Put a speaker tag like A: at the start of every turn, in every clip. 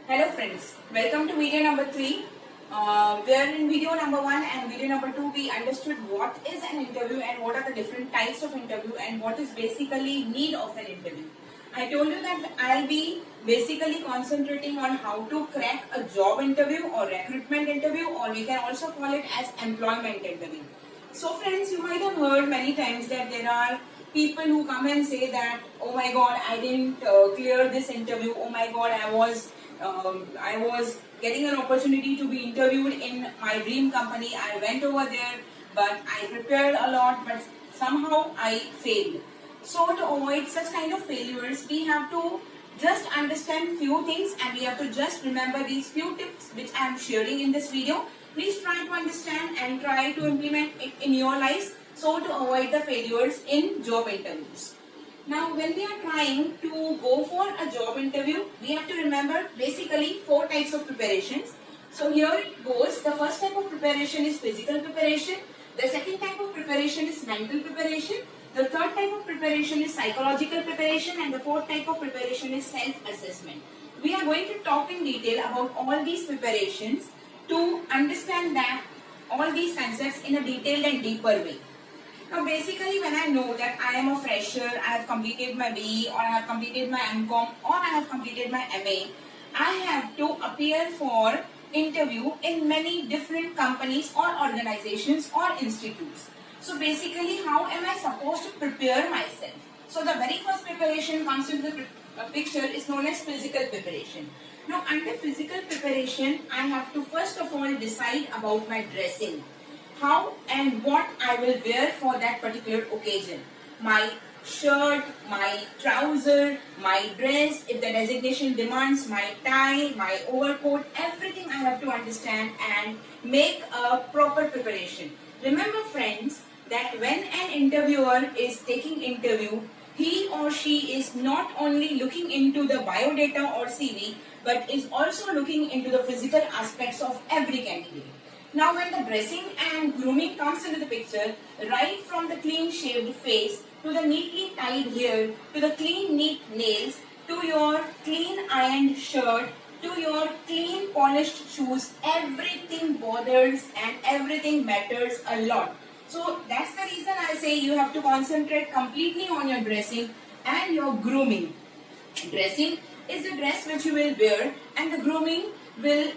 A: Hello friends, welcome to video number 3. Where in video number 1 and video number 2 we understood what is an interview and what are the different types of interview and what is basically need of an interview. I told you that I'll be basically concentrating on how to crack a job interview or recruitment interview, or we can also call it as employment interview. So friends, you might have heard many times that there are people who come and say that, oh my god, I didn't clear this interview, oh my god, I was getting an opportunity to be interviewed in my dream company. I went over there, but I prepared a lot, but somehow I failed. So to avoid such kind of failures, we have to just understand few things and we have to just remember these few tips which I am sharing in this video. Please try to understand and try to implement it in your lives so to avoid the failures in job interviews. Now, when we are trying to go for a job interview, we have to remember basically 4 types of preparations. So here it goes. The first type of preparation is physical preparation. The second type of preparation is mental preparation. The third type of preparation is psychological preparation, and the fourth type of preparation is self-assessment. We are going to talk in detail about all these preparations to understand that all these concepts in a detailed and deeper way. Now basically when I know that I am a fresher, I have completed my BE or I have completed my MCom or I have completed my MA, I have to appear for interview in many different companies or organizations or institutes. So basically how am I supposed to prepare myself? So the very first preparation comes into the picture is known as physical preparation. Now under physical preparation, I have to first of all decide about my dressing. How and what I will wear for that particular occasion. My shirt, my trouser, my dress, if the designation demands, my tie, my overcoat, everything I have to understand and make a proper preparation. Remember friends, that when an interviewer is taking interview, he or she is not only looking into the biodata or CV, but is also looking into the physical aspects of every candidate. Now when the dressing and grooming comes into the picture, right from the clean shaved face, to the neatly tied hair, to the clean neat nails, to your clean ironed shirt, to your clean polished shoes, everything bothers and everything matters a lot. So that's the reason I say you have to concentrate completely on your dressing and your grooming. Dressing is the dress which you will wear and the grooming will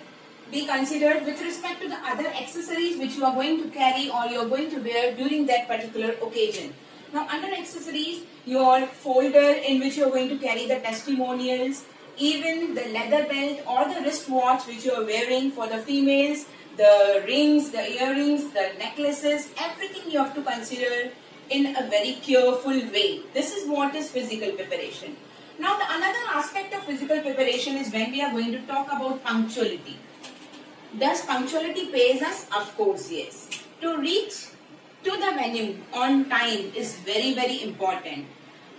A: be considered with respect to the other accessories which you are going to carry or you are going to wear during that particular occasion. Now under accessories, your folder in which you are going to carry the testimonials, even the leather belt or the wristwatch which you are wearing for the females, the rings, the earrings, the necklaces, everything you have to consider in a very careful way. This is what is physical preparation. Now the another aspect of physical preparation is when we are going to talk about punctuality. Does punctuality pays us? Of course, yes. To reach to the venue on time is very, very important.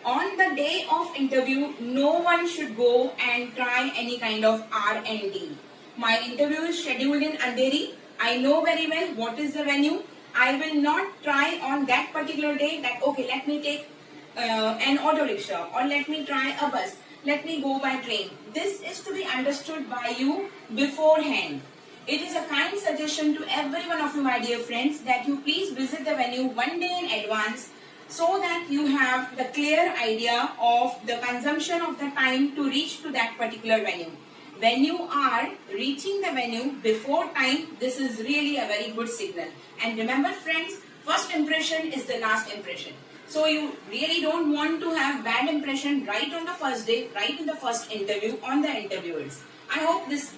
A: On the day of interview, no one should go and try any kind of R&D. My interview is scheduled in Andheri. I know very well what is the venue. I will not try on that particular day that, okay, let me take an auto rickshaw or let me try a bus. Let me go by train. This is to be understood by you beforehand. It is a kind suggestion to every one of you, my dear friends, that you please visit the venue one day in advance so that you have the clear idea of the consumption of the time to reach to that particular venue. When you are reaching the venue before time, this is really a very good signal. And remember friends, first impression is the last impression. So you really don't want to have bad impression right on the first day, right in the first interview on the interviewers. I hope this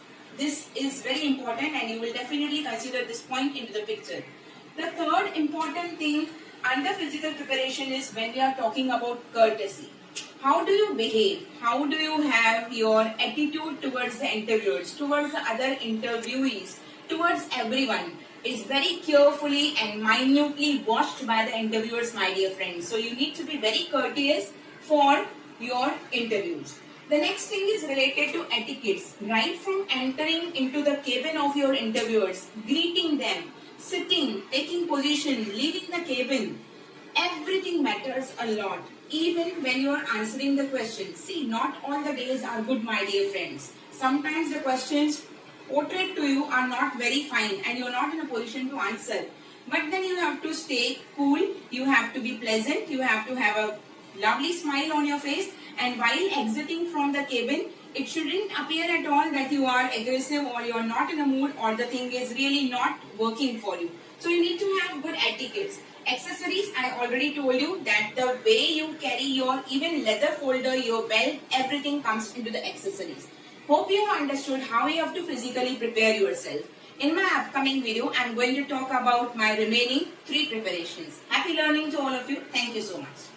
A: is very important and you will definitely consider this point into the picture. The third important thing under physical preparation is when we are talking about courtesy. How do you behave? How do you have your attitude towards the interviewers, towards the other interviewees, towards everyone? Is very carefully and minutely watched by the interviewers, my dear friends. So you need to be very courteous for your interviews. The next thing is related to etiquettes. Right from entering into the cabin of your interviewers, greeting them, sitting, taking position, leaving the cabin, everything matters a lot. Even when you are answering the question. See, not all the days are good, my dear friends. sometimes the questions portrayed to you are not very fine and you're not in a position to answer. But then you have to stay cool, you have to be pleasant, you have to have a lovely smile on your face, and while exiting from the cabin, it shouldn't appear at all that you are aggressive or you're not in a mood or the thing is really not working for you. So you need to have good etiquettes. Accessories, I already told you that the way you carry your even leather folder, your belt, everything comes into the accessories. Hope you have understood how you have to physically prepare yourself. In my upcoming video, I am going to talk about my remaining 3 preparations. Happy learning to all of you. Thank you so much.